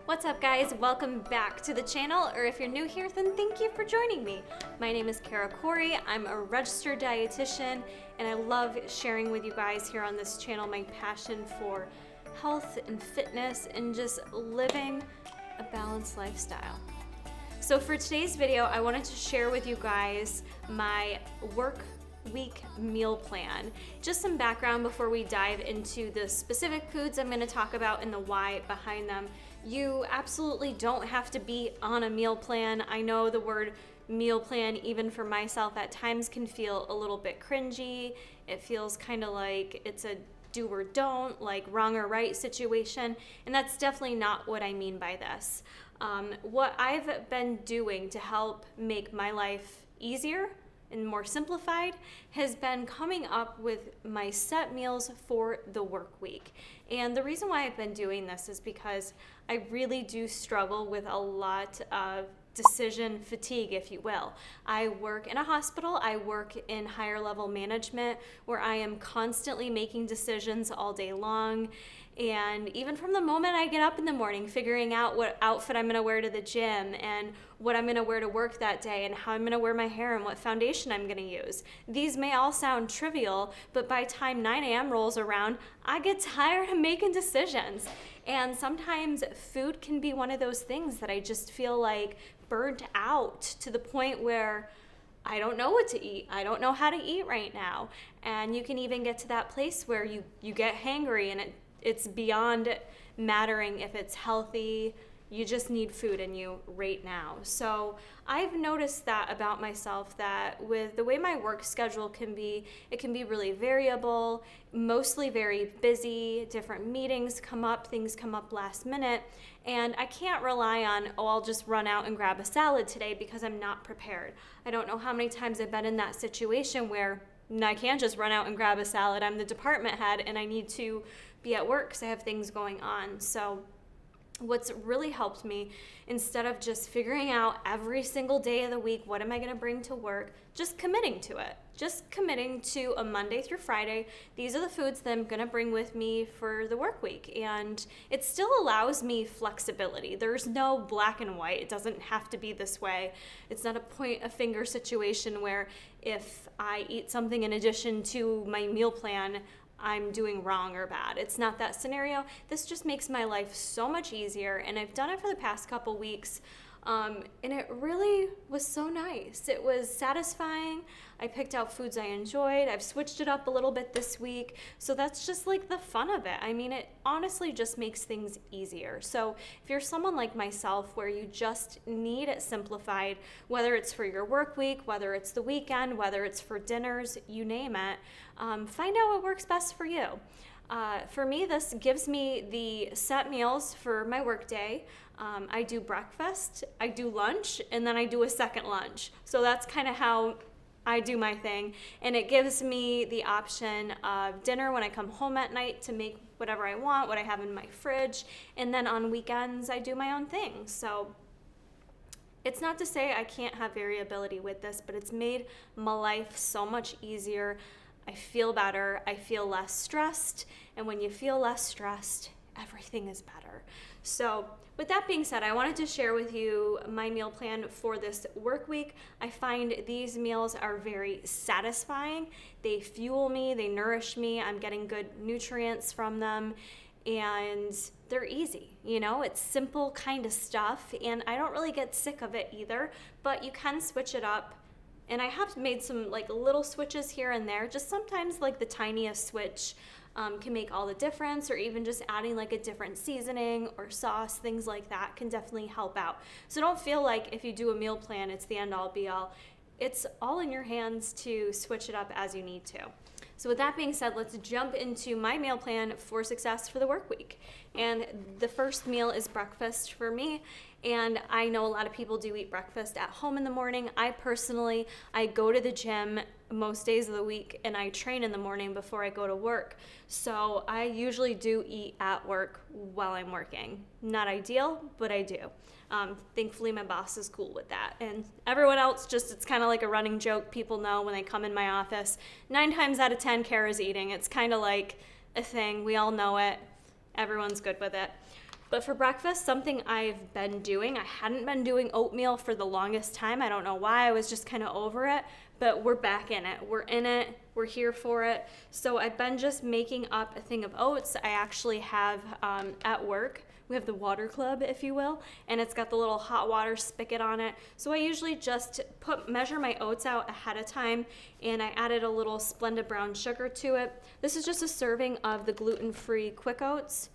What's up, guys? Welcome back to the channel, or if you're new here, then thank you for joining me. My name is Kara Corey. I'm a registered dietitian, and I love sharing with you guys here on this channel my passion for health and fitness and just living a balanced lifestyle. So for today's video, I wanted to share with you guys my work week meal plan. Just some background before we dive into the specific foods I'm going to talk about and the why behind them. You absolutely don't have to be on a meal plan. I know the word meal plan, even for myself, at times can feel a little bit cringy. It feels kind of like it's a do or don't, like wrong or right situation, and that's definitely not what I mean by this. What I've been doing to help make my life easier and more simplified has been coming up with my set meals for the work week. And the reason why I've been doing this is because I really do struggle with a lot of decision fatigue, if you will. I work in a hospital, I work in higher level management where I am constantly making decisions all day long. And even from the moment I get up in the morning, figuring out what outfit I'm gonna wear to the gym and what I'm gonna wear to work that day and how I'm gonna wear my hair and what foundation I'm gonna use. These may all sound trivial, but by time 9 a.m. rolls around, I get tired of making decisions. And sometimes food can be one of those things that I just feel like burnt out to the point where I don't know what to eat. I don't know how to eat right now. And you can even get to that place where you get hangry and it's beyond mattering if it's healthy. You just need food in you right now. So I've noticed that about myself, that with the way my work schedule can be, it can be really variable, mostly very busy, different meetings come up, things come up last minute, and I can't rely on, oh, I'll just run out and grab a salad today because I'm not prepared. I don't know how many times I've been in that situation where I can't just run out and grab a salad. I'm the department head and I need to be at work because I have things going on. So what's really helped me, instead of just figuring out every single day of the week, what am I gonna bring to work, just committing to it. Just committing to a Monday through Friday. These are the foods that I'm gonna bring with me for the work week. And it still allows me flexibility. There's no black and white. It doesn't have to be this way. It's not a point a finger situation where if I eat something in addition to my meal plan, I'm doing wrong or bad. It's not that scenario. This just makes my life so much easier, and I've done it for the past couple weeks, and it really was so nice. It was satisfying. I picked out foods I enjoyed. I've switched it up a little bit this week, so that's just like the fun of it. I mean, it honestly just makes things easier. So if you're someone like myself where you just need it simplified, whether it's for your work week, whether it's the weekend, whether it's for dinners, you name it, find out what works best for you. For me, this gives me the set meals for my work day. I do breakfast, I do lunch, and then I do a second lunch. So that's kind of how I do my thing. And it gives me the option of dinner when I come home at night to make whatever I want, what I have in my fridge. And then on weekends, I do my own thing. So it's not to say I can't have variability with this, but it's made my life so much easier. I feel better, I feel less stressed, and when you feel less stressed, everything is better. So with that being said, I wanted to share with you my meal plan for this work week. I find these meals are very satisfying. They fuel me, they nourish me, I'm getting good nutrients from them, and they're easy. You know, it's simple kind of stuff, and I don't really get sick of it either, but you can switch it up. And I have made some like little switches here and there. Just sometimes like the tiniest switch can make all the difference, or even just adding like a different seasoning or sauce, things like that can definitely help out. So don't feel like if you do a meal plan, it's the end all be all. It's all in your hands to switch it up as you need to. So with that being said, let's jump into my meal plan for success for the work week. And the first meal is breakfast for me. And I know a lot of people do eat breakfast at home in the morning. I personally go to the gym most days of the week and I train in the morning before I go to work. So I usually do eat at work while I'm working. Not ideal, but I do. Thankfully, my boss is cool with that. And everyone else, it's kind of like a running joke. People know when they come in my office, 9 times out of 10, Kara's eating. It's kind of like a thing. We all know it. Everyone's good with it. But for breakfast, something I've been doing, I hadn't been doing oatmeal for the longest time. I don't know why, I was just kind of over it, but we're back in it. We're in it, we're here for it. So I've been just making up a thing of oats. I actually have at work, we have the water club, if you will, and it's got the little hot water spigot on it. So I usually just measure my oats out ahead of time, and I added a little Splenda brown sugar to it. This is just a serving of the gluten-free quick oats.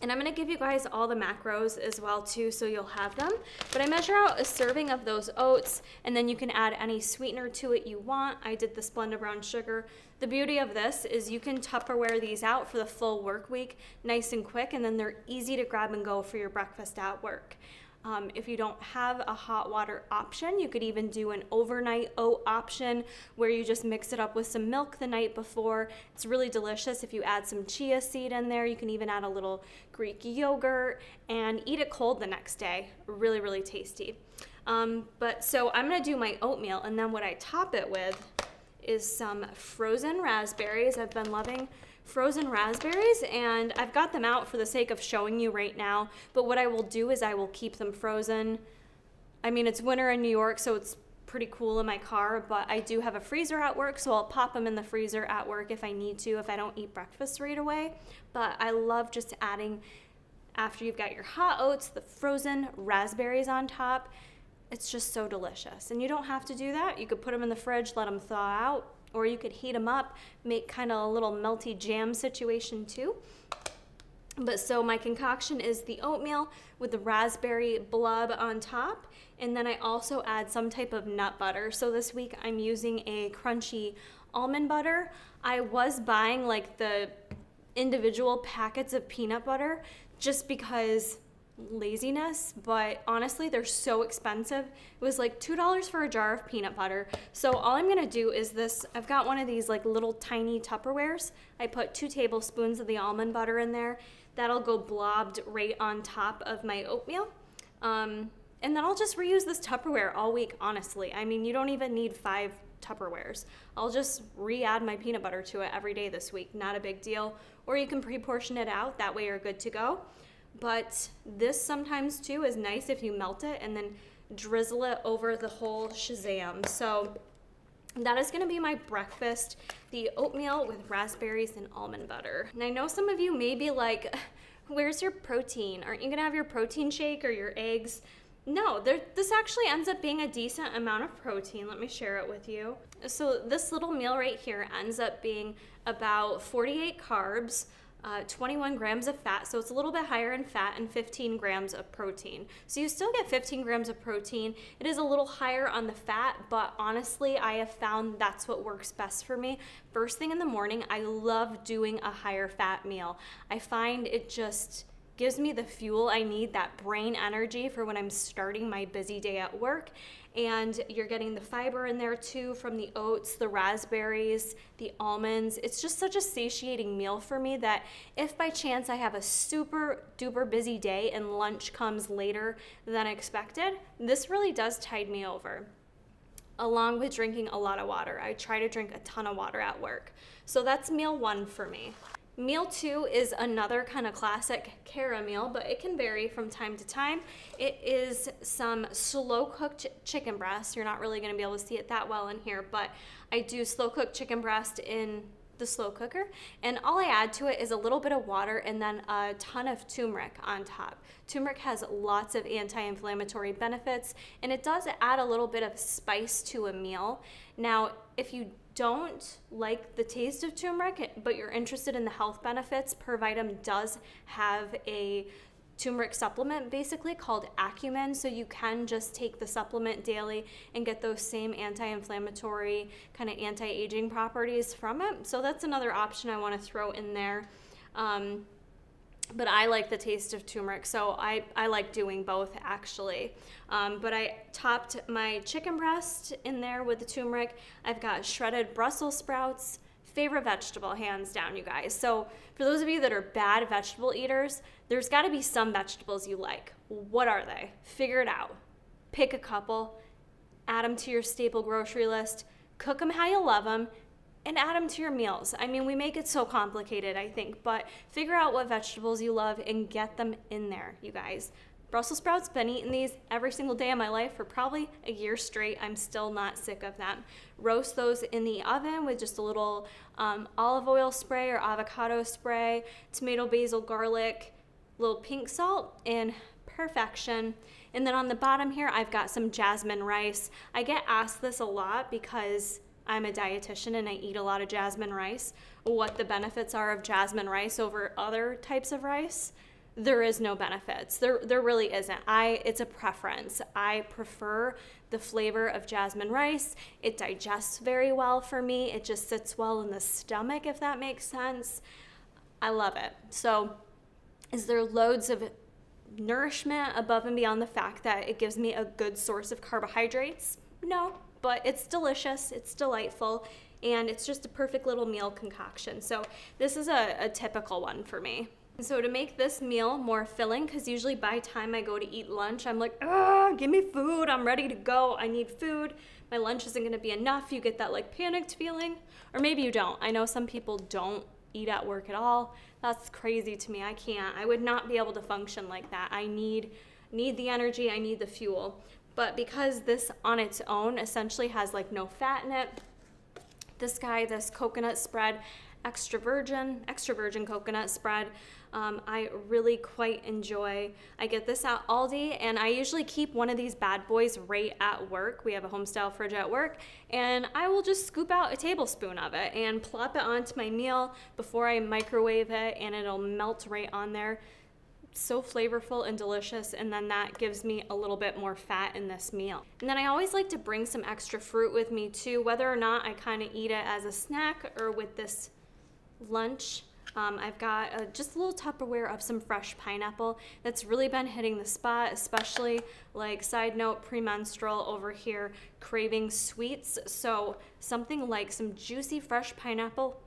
And I'm gonna give you guys all the macros as well too, so you'll have them. But I measure out a serving of those oats, and then you can add any sweetener to it you want. I did the Splenda brown sugar. The beauty of this is you can Tupperware these out for the full work week, nice and quick, and then they're easy to grab and go for your breakfast at work. If you don't have a hot water option, you could even do an overnight oat option where you just mix it up with some milk the night before. It's really delicious. If you add some chia seed in there, you can even add a little Greek yogurt and eat it cold the next day. Really, really tasty. So I'm gonna do my oatmeal, and then what I top it with is some frozen raspberries. I've been loving frozen raspberries, and I've got them out for the sake of showing you right now, but what I will do is I will keep them frozen. I mean, it's winter in New York, so it's pretty cool in my car, but I do have a freezer at work, so I'll pop them in the freezer at work if I need to, if I don't eat breakfast right away. But I love just adding, after you've got your hot oats, the frozen raspberries on top. It's just so delicious. And you don't have to do that. You could put them in the fridge, let them thaw out, or you could heat them up, make kind of a little melty jam situation too. But so my concoction is the oatmeal with the raspberry blub on top, and then I also add some type of nut butter. So this week I'm using a crunchy almond butter. I was buying like the individual packets of peanut butter just because laziness, but honestly they're so expensive. It was like $2 for a jar of peanut butter. So all I'm gonna do is this, I've got one of these like little tiny Tupperwares. I put 2 tablespoons of the almond butter in there. That'll go blobbed right on top of my oatmeal. And then I'll just reuse this Tupperware all week, honestly. I mean, you don't even need 5 Tupperwares. I'll just re-add my peanut butter to it every day this week, not a big deal. Or you can pre-portion it out, that way you're good to go. But this sometimes too is nice if you melt it and then drizzle it over the whole shazam. So that is gonna be my breakfast, the oatmeal with raspberries and almond butter. And I know some of you may be like, where's your protein? Aren't you gonna have your protein shake or your eggs? No, this actually ends up being a decent amount of protein. Let me share it with you. So this little meal right here ends up being about 48 carbs, 21 grams of fat, so it's a little bit higher in fat, and 15 grams of protein. So you still get 15 grams of protein. It is a little higher on the fat, but honestly, I have found that's what works best for me. First thing in the morning, I love doing a higher fat meal. I find it just gives me the fuel I need, that brain energy for when I'm starting my busy day at work. And you're getting the fiber in there too from the oats, the raspberries, the almonds. It's just such a satiating meal for me that if by chance I have a super duper busy day and lunch comes later than expected, this really does tide me over. Along with drinking a lot of water. I try to drink a ton of water at work. So that's meal 1 for me. Meal 2 is another kind of classic Cara meal, but it can vary from time to time. It is some slow-cooked chicken breast. You're not really going to be able to see it that well in here, but I do slow-cooked chicken breast in the slow cooker, and all I add to it is a little bit of water and then a ton of turmeric on top. Turmeric has lots of anti-inflammatory benefits, and it does add a little bit of spice to a meal. Now, if you don't like the taste of turmeric, but you're interested in the health benefits, Pervitum does have a turmeric supplement basically called Acumen, so you can just take the supplement daily and get those same anti-inflammatory, kind of anti-aging properties from it. So that's another option I want to throw in there. But I like the taste of turmeric, so I like doing both actually. But I topped my chicken breast in there with the turmeric. I've got shredded Brussels sprouts, favorite vegetable, hands down, you guys. So for those of you that are bad vegetable eaters, there's got to be some vegetables you like. What are they? Figure it out. Pick a couple, add them to your staple grocery list, cook them how you love them, and add them to your meals. I mean, we make it so complicated, I think, but figure out what vegetables you love and get them in there, you guys. Brussels sprouts, been eating these every single day of my life for probably a year straight. I'm still not sick of them. Roast those in the oven with just a little olive oil spray or avocado spray, tomato, basil, garlic, little pink salt, and perfection. And then on the bottom here, I've got some jasmine rice. I get asked this a lot because I'm a dietitian and I eat a lot of jasmine rice, what the benefits are of jasmine rice over other types of rice. There is no benefits. There really isn't. It's a preference. I prefer the flavor of jasmine rice. It digests very well for me. It just sits well in the stomach, if that makes sense. I love it. So is there loads of nourishment above and beyond the fact that it gives me a good source of carbohydrates? No, but it's delicious, it's delightful, and it's just a perfect little meal concoction. So this is a typical one for me. So to make this meal more filling, because usually by the time I go to eat lunch, I'm like, give me food, I'm ready to go, I need food. My lunch isn't gonna be enough. You get that like panicked feeling, or maybe you don't. I know some people don't eat at work at all. That's crazy to me. I can't. I would not be able to function like that. I need the energy, I need the fuel. But because this on its own essentially has like no fat in it, this coconut spread, extra virgin coconut spread, I really quite enjoy. I get this at Aldi, and I usually keep one of these bad boys right at work. We have a home style fridge at work, and I will just scoop out a tablespoon of it and plop it onto my meal before I microwave it, and it'll melt right on there. So flavorful and delicious, and then that gives me a little bit more fat in this meal. And then I always like to bring some extra fruit with me too, whether or not I kind of eat it as a snack or with this lunch. I've got just a little Tupperware of some fresh pineapple that's really been hitting the spot, especially like side note, premenstrual over here, craving sweets. So something like some juicy fresh pineapple,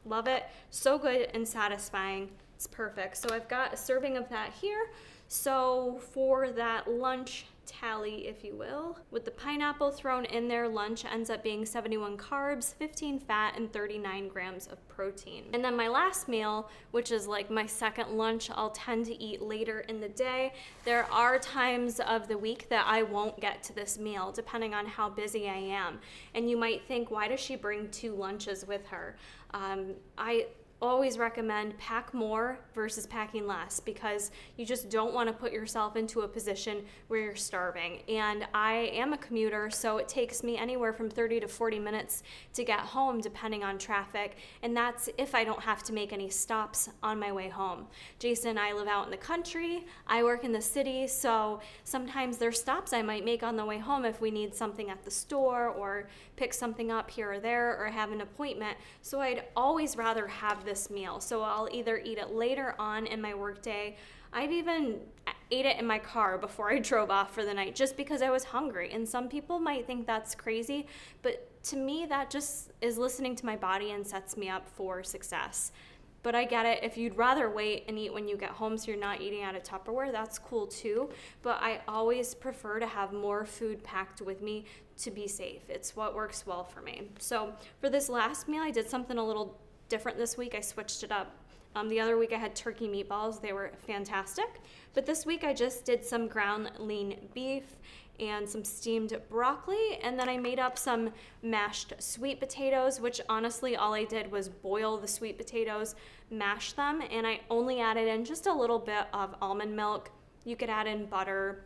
love it. So good and satisfying. It's perfect. So I've got a serving of that here. So for that lunch tally, if you will, with the pineapple thrown in there, lunch ends up being 71 carbs, 15 fat, and 39 grams of protein. And then my last meal, which is like my second lunch, I'll tend to eat later in the day. There are times of the week that I won't get to this meal, depending on how busy I am. And you might think, why does she bring 2 lunches with her? I always recommend pack more versus packing less, because you just don't want to put yourself into a position where you're starving. And I am a commuter, so it takes me anywhere from 30 to 40 minutes to get home depending on traffic, and that's if I don't have to make any stops on my way home. Jason and I live out in the country, I work in the city, so sometimes there's stops I might make on the way home if we need something at the store or pick something up here or there or have an appointment. So I'd always rather have this meal. So I'll either eat it later on in my workday. I've even ate it in my car before I drove off for the night just because I was hungry. And some people might think that's crazy, but to me that just is listening to my body and sets me up for success. But I get it. If you'd rather wait and eat when you get home so you're not eating out of Tupperware, that's cool too. But I always prefer to have more food packed with me to be safe. It's what works well for me. So for this last meal, I did something a little different this week. I switched it up. The other week I had turkey meatballs. They were fantastic. But this week I just did some ground lean beef and some steamed broccoli, and then I made up some mashed sweet potatoes, which honestly all I did was boil the sweet potatoes, mash them, and I only added in just a little bit of almond milk. You could add in butter,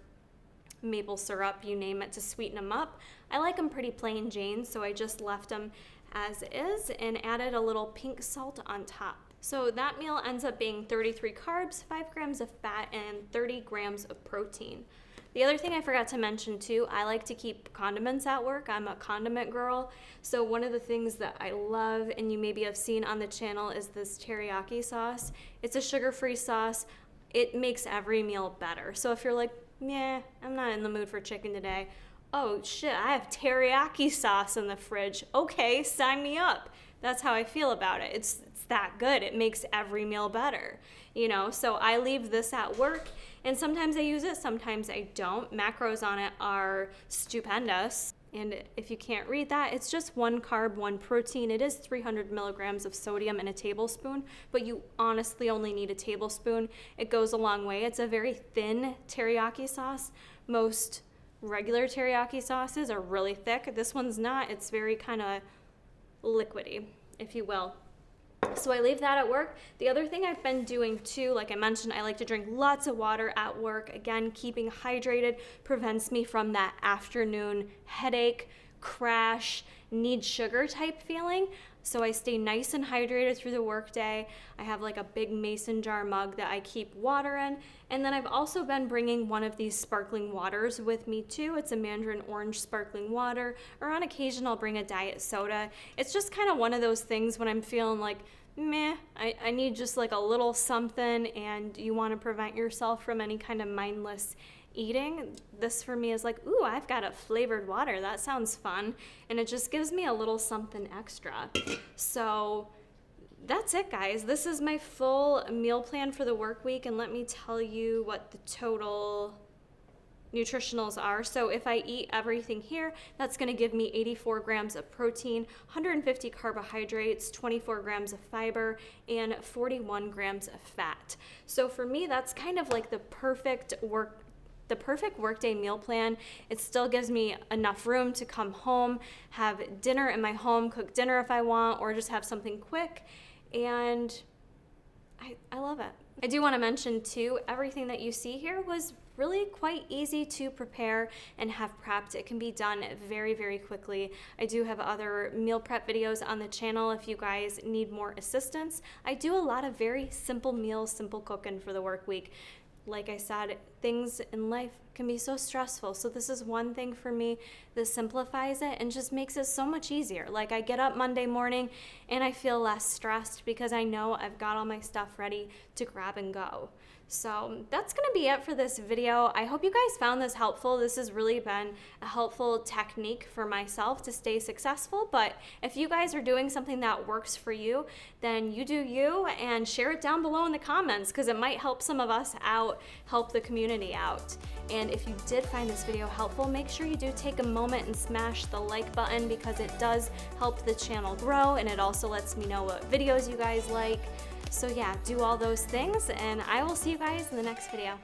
maple syrup, you name it, to sweeten them up. I like them pretty plain Jane, so I just left them as is and added a little pink salt on top. So that meal ends up being 33 carbs, 5 grams of fat, and 30 grams of protein. The other thing I forgot to mention too, I like to keep condiments at work. I'm a condiment girl. So one of the things that I love, and you maybe have seen on the channel, is this teriyaki sauce. It's a sugar-free sauce. It makes every meal better. So if you're like, yeah, I'm not in the mood for chicken today. Oh shit, I have teriyaki sauce in the fridge. Okay, sign me up. That's how I feel about it. It's that good. It makes every meal better, you know? So I leave this at work, and sometimes I use it, sometimes I don't. Macros on it are stupendous. And if you can't read that, it's just 1 carb, 1 protein. It is 300 milligrams of sodium in a tablespoon, but you honestly only need a tablespoon. It goes a long way. It's a very thin teriyaki sauce. Most regular teriyaki sauces are really thick. This one's not. It's very kind of liquidy, if you will. So I leave that at work. The other thing I've been doing too, like I mentioned, I like to drink lots of water at work. Again, keeping hydrated prevents me from that afternoon headache, crash, need sugar type feeling. So I stay nice and hydrated through the workday. I have like a big mason jar mug that I keep water in. And then I've also been bringing one of these sparkling waters with me too. It's a mandarin orange sparkling water, or on occasion I'll bring a diet soda. It's just kind of one of those things when I'm feeling like, meh, I need just like a little something, and you want to prevent yourself from any kind of mindless eating. This for me is like, ooh, I've got a flavored water. That sounds fun. And it just gives me a little something extra. So that's it, guys. This is my full meal plan for the work week. And let me tell you what the total nutritionals are. So if I eat everything here, that's going to give me 84 grams of protein, 150 carbohydrates, 24 grams of fiber, and 41 grams of fat. So for me, that's kind of like the perfect workday meal plan. It still gives me enough room to come home, have dinner in my home, cook dinner if I want, or just have something quick. And I love it. I do want to mention too, everything that you see here was really quite easy to prepare and have prepped. It can be done very, very quickly. I do have other meal prep videos on the channel if you guys need more assistance. I do a lot of very simple meals, simple cooking for the work week. Like I said, things in life can be so stressful. So this is one thing for me that simplifies it and just makes it so much easier. Like I get up Monday morning and I feel less stressed because I know I've got all my stuff ready to grab and go. So that's going to be it for this video. I hope you guys found this helpful. This has really been a helpful technique for myself to stay successful. But if you guys are doing something that works for you, then you do you, and share it down below in the comments, because it might help some of us out, help the community out. And if you did find this video helpful, make sure you do take a moment and smash the like button, because it does help the channel grow, and it also lets me know what videos you guys like. So yeah, do all those things, and I will see you guys in the next video.